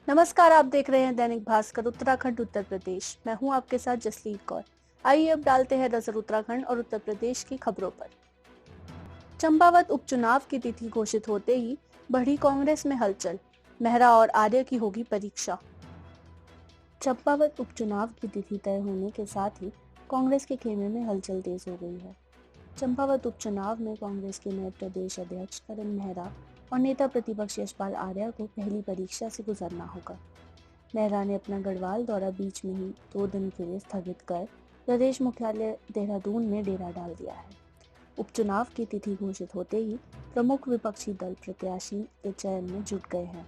नमस्कार, आप देख रहे हैं दैनिक भास्कर उत्तराखंड उत्तर प्रदेश। मैं हूं आपके साथ जसलीन कौर। आइए अब डालते हैं नजर उत्तराखंड और उत्तर प्रदेश की खबरों पर। चंपावत उपचुनाव की तिथि घोषित होते ही बढ़ी कांग्रेस में हलचल। मेहरा और आर्य की होगी परीक्षा। चंपावत उपचुनाव की तिथि तय होने के साथ ही कांग्रेस के खेमे में हलचल तेज हो गई है। चंपावत उपचुनाव में कांग्रेस के नए प्रदेश अध्यक्ष करण मेहरा और नेता प्रतिपक्ष यशपाल आर्या को पहली परीक्षा से गुजरना होगा। मेहरा ने अपना गढ़वाल दौरा बीच में ही 2 दिन के लिए स्थगित कर प्रदेश मुख्यालय देहरादून में डेरा डाल दिया है। उपचुनाव की तिथि घोषित होते ही प्रमुख विपक्षी दल प्रत्याशी के चयन में जुट गए हैं।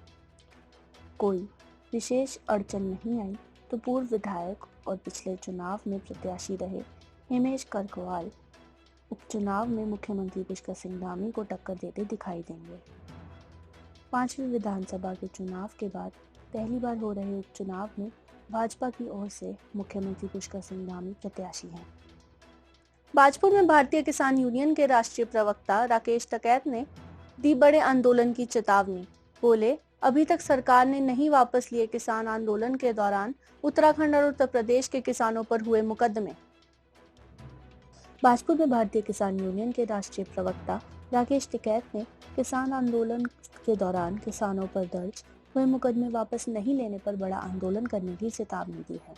कोई विशेष अड़चन नहीं आई तो पूर्व विधायक और पिछले चुनाव में प्रत्याशी रहे हेमेश करकवाल उपचुनाव में मुख्यमंत्री पुष्कर सिंह धामी को टक्कर देते दिखाई देंगे। 5वीं विधानसभा के चुनाव के बाद पहली बार हो रहे उपचुनाव में भाजपा की ओर से मुख्यमंत्री पुष्कर सिंह धामी प्रत्याशी हैं। बाजपुर में भारतीय किसान यूनियन के राष्ट्रीय प्रवक्ता राकेश टिकैत ने दी बड़े आंदोलन की चेतावनी। बोले, अभी तक सरकार ने नहीं वापस लिए किसान आंदोलन के दौरान उत्तराखंड और उत्तर प्रदेश के किसानों पर हुए मुकदमे। बाजपुर में भारतीय किसान यूनियन के राष्ट्रीय प्रवक्ता राकेश टिकैत ने किसान आंदोलन के दौरान किसानों पर दर्ज हुए मुकदमे वापस नहीं लेने पर बड़ा आंदोलन करने की चेतावनी दी है।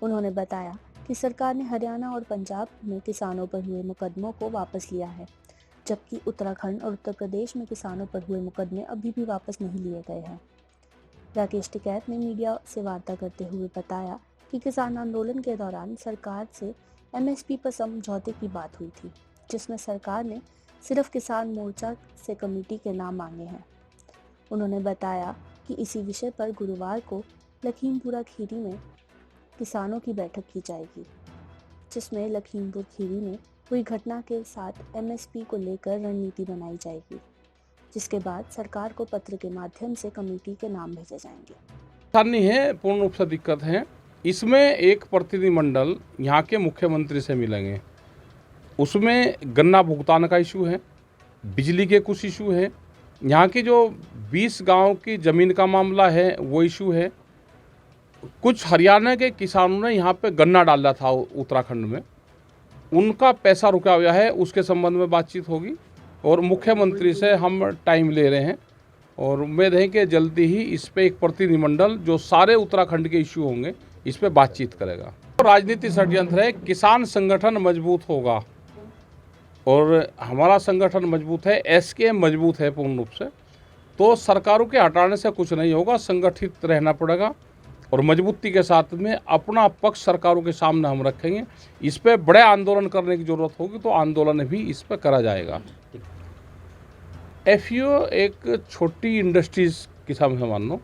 उन्होंने बताया कि सरकार ने हरियाणा और पंजाब में किसानों पर हुए मुकदमों को वापस लिया है, जबकि उत्तराखंड और उत्तर प्रदेश में किसानों पर हुए मुकदमे अभी भी वापस नहीं लिए गए हैं। राकेश टिकैत ने मीडिया से वार्ता करते हुए बताया कि किसान आंदोलन के दौरान सरकार से MSP पर समझौते की बात हुई थी, जिसमें सरकार ने सिर्फ किसान मोर्चा से कमेटी के नाम मांगे हैं। उन्होंने बताया कि इसी विषय पर गुरुवार को लखीमपुरा खीरी में किसानों की बैठक की जाएगी, जिसमें लखीमपुर खीरी में हुई घटना के साथ MSP को लेकर रणनीति बनाई जाएगी, जिसके बाद सरकार को पत्र के माध्यम से कमेटी के नाम भेजे जाएंगे। परेशानी है, पूर्ण रूप से दिक्कत है। इसमें एक प्रतिनिधिमंडल यहाँ के मुख्यमंत्री से मिलेंगे, उसमें गन्ना भुगतान का इशू है, बिजली के कुछ इशू है, यहाँ की जो 20 गांव की ज़मीन का मामला है वो इशू है। कुछ हरियाणा के किसानों ने यहाँ पे गन्ना डाला था उत्तराखंड में, उनका पैसा रुका हुआ है, उसके संबंध में बातचीत होगी और मुख्यमंत्री से हम टाइम ले रहे हैं और उम्मीद है कि जल्दी ही इस पे एक प्रतिनिधिमंडल जो सारे उत्तराखंड के इशू होंगे इस पे बातचीत करेगा। तो राजनीति षड्यंत्र है, किसान संगठन मजबूत होगा और हमारा संगठन मजबूत है, SKM मजबूत है पूर्ण रूप से, तो सरकारों के हटाने से कुछ नहीं होगा, संगठित रहना पड़ेगा और मजबूती के साथ में अपना पक्ष सरकारों के सामने हम रखेंगे। इस पे बड़े आंदोलन करने की ज़रूरत होगी तो आंदोलन भी इस पे करा जाएगा। FAO एक छोटी इंडस्ट्रीज़ की समझ मान लो,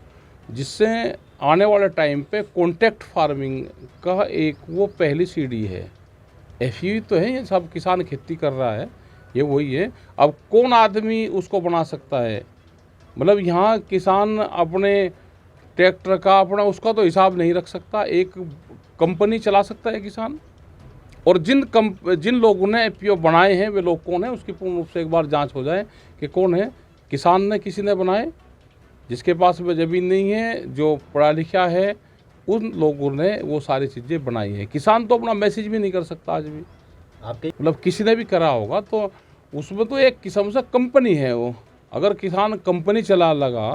जिससे आने वाले टाइम पे कॉन्ट्रैक्ट फार्मिंग का एक वो पहली सीढ़ी है। FAO तो है, ये सब किसान खेती कर रहा है, ये वही है। अब कौन आदमी उसको बना सकता है, मतलब यहाँ किसान अपने ट्रैक्टर का अपना उसका तो हिसाब नहीं रख सकता, एक कंपनी चला सकता है किसान। और जिन लोगों ने FAO बनाए हैं वे लोग कौन है, उसकी पूर्ण रूप से एक बार जांच हो जाए कि कौन है। किसान ने किसी ने बनाए, जिसके पास में ज़मीन नहीं है, जो पढ़ा लिखा है, उन लोगों ने वो सारी चीज़ें बनाई हैं। किसान तो अपना मैसेज भी नहीं कर सकता आज भी, आपके मतलब किसी ने भी करा होगा तो उसमें तो एक किस्म से कंपनी है वो। अगर किसान कंपनी चला लगा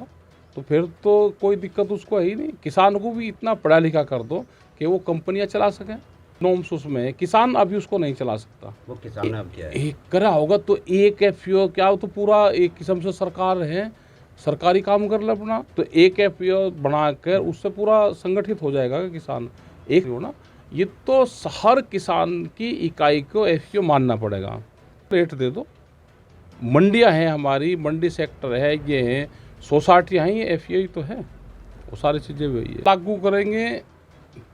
तो फिर तो कोई दिक्कत उसको है ही नहीं। किसान को भी इतना पढ़ा लिखा कर दो कि वो कंपनियां चला सकें, नॉर्म्स उसमें है। किसान अभी उसको नहीं चला सकता, वो किसान ने अब क्या है करा होगा तो एक FAO क्या हो तो पूरा एक किस्म से सरकार है, सरकारी काम कर ले अपना, तो एक FAO बनाकर उससे पूरा संगठित हो जाएगा किसान। एक हो ना, ये तो हर किसान की इकाई को FAO मानना पड़ेगा। रेट दे दो, मंडियां हैं हमारी, मंडी सेक्टर है, ये हैं, सोसाइटियाँ हैं, ये FAO तो है, वो सारी चीज़ें वही है। लागू करेंगे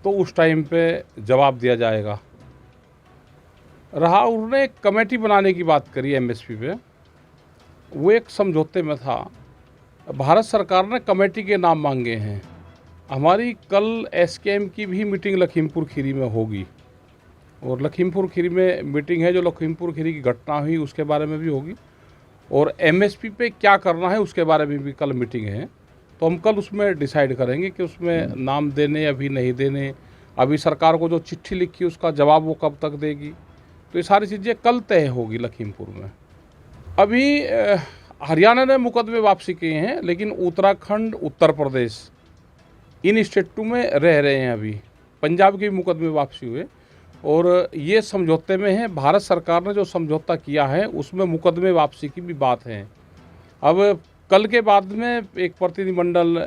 तो उस टाइम पे जवाब दिया जाएगा। रहा उन्होंने एक कमेटी बनाने की बात करी MSP पे, वो एक समझौते में था। भारत सरकार ने कमेटी के नाम मांगे हैं। हमारी कल SKM की भी मीटिंग लखीमपुर खीरी में होगी और लखीमपुर खीरी में मीटिंग है, जो लखीमपुर खीरी की घटना हुई उसके बारे में भी होगी और MSP पे क्या करना है उसके बारे में भी कल मीटिंग है। तो हम कल उसमें डिसाइड करेंगे कि उसमें नाम देने अभी नहीं देने। अभी सरकार को जो चिट्ठी लिखी उसका जवाब वो कब तक देगी, तो ये सारी चीज़ें कल तय होगी लखीमपुर में। अभी हरियाणा ने मुकदमे वापसी किए हैं, लेकिन उत्तराखंड, उत्तर प्रदेश इन स्टेटों में रह रहे हैं। अभी पंजाब के मुकदमे वापसी हुए और ये समझौते में है। भारत सरकार ने जो समझौता किया है उसमें मुकदमे वापसी की भी बात है। अब कल के बाद में एक प्रतिनिधिमंडल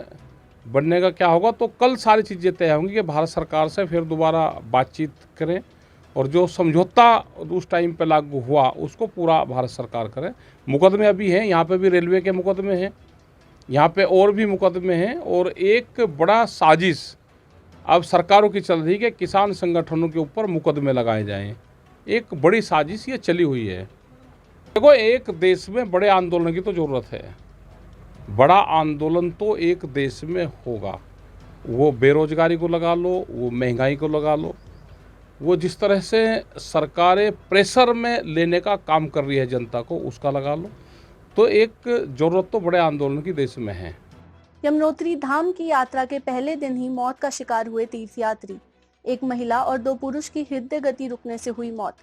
बनने का क्या होगा, तो कल सारी चीज़ें तय होंगी कि भारत सरकार से फिर दोबारा बातचीत करें और जो समझौता उस टाइम पे लागू हुआ उसको पूरा भारत सरकार करे। मुकदमे अभी हैं, यहाँ पे भी रेलवे के मुकदमे हैं, यहाँ पे और भी मुकदमे हैं। और एक बड़ा साजिश अब सरकारों की चल रही है कि किसान संगठनों के ऊपर मुकदमे लगाए जाएं। एक बड़ी साजिश ये चली हुई है। देखो, एक देश में बड़े आंदोलन की तो ज़रूरत है। बड़ा आंदोलन तो एक देश में होगा, वो बेरोजगारी को लगा लो, वो महंगाई को लगा लो, वो जिस तरह से सरकारें प्रेशर में लेने का काम कर रही है जनता को, उसका लगा लो। तो एक ज़रूरत तो बड़े आंदोलन की देश में है। यमुनोत्री धाम की यात्रा के पहले दिन ही मौत का शिकार हुए तीर्थयात्री। एक महिला और 2 पुरुष की हृदय गति रुकने से हुई मौत।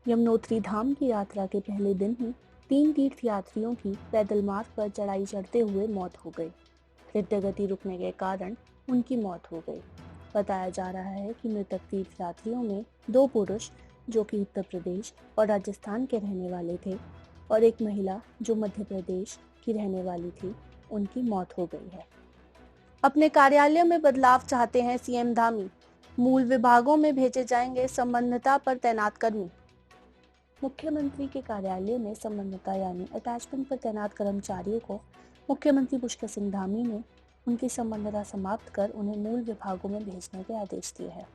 यमुनोत्री धाम की यात्रा के पहले दिन ही 3 तीर्थयात्रियों की पैदल मार्ग पर चढ़ाई चढ़ते हुए मौत हो गई। हृदय गति रुकने के कारण उनकी मौत हो गई। बताया जा रहा है कि मृतक तीर्थयात्रियों में 2 पुरुष जो कि उत्तर प्रदेश और राजस्थान के रहने वाले थे और एक महिला जो मध्य प्रदेश की रहने वाली थी, उनकी मौत हो गई है। अपने कार्यालय में बदलाव चाहते हैं सीएम धामी। मूल विभागों में भेजे जाएंगे संबंधता पर तैनात कर्मी। मुख्यमंत्री के कार्यालय में संबंधता यानी अटैचमेंट पर तैनात कर्मचारियों को मुख्यमंत्री पुष्कर सिंह धामी ने उनकी संबंधता समाप्त कर उन्हें मूल विभागों में भेजने के आदेश दिए हैं।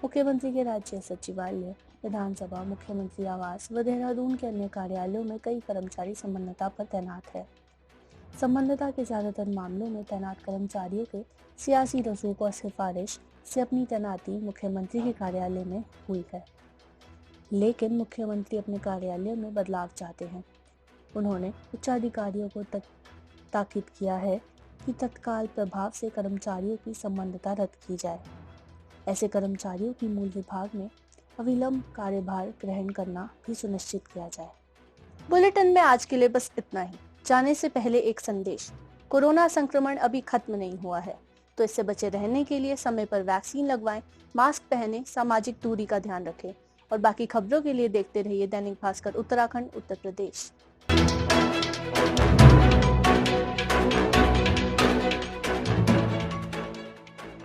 मुख्यमंत्री के राज्य सचिवालय, विधानसभा, मुख्यमंत्री आवास व देहरादून के अन्य कार्यालयों में कई कर्मचारी संबंधता पर तैनात है। संबंधता के ज्यादातर मामलों में तैनात कर्मचारियों के सियासी रसूख और सिफारिश से अपनी तैनाती मुख्यमंत्री के कार्यालय में हुई है, लेकिन मुख्यमंत्री अपने कार्यालय में बदलाव चाहते हैं। उन्होंने उच्चाधिकारियों को ताकीद किया है कि तत्काल प्रभाव से कर्मचारियों की संबंधता रद्द की जाए। ऐसे कर्मचारियों की मूल विभाग में अविलंब कार्यभार ग्रहण करना भी सुनिश्चित किया जाए। बुलेटिन में आज के लिए बस इतना ही। जाने से पहले एक संदेश। कोरोना संक्रमण अभी खत्म नहीं हुआ है, तो इससे बचे रहने के लिए समय पर वैक्सीन लगवाएं, मास्क पहनें, सामाजिक दूरी का ध्यान रखें और बाकी खबरों के लिए देखते रहिए दैनिक भास्कर उत्तराखंड उत्तर प्रदेश।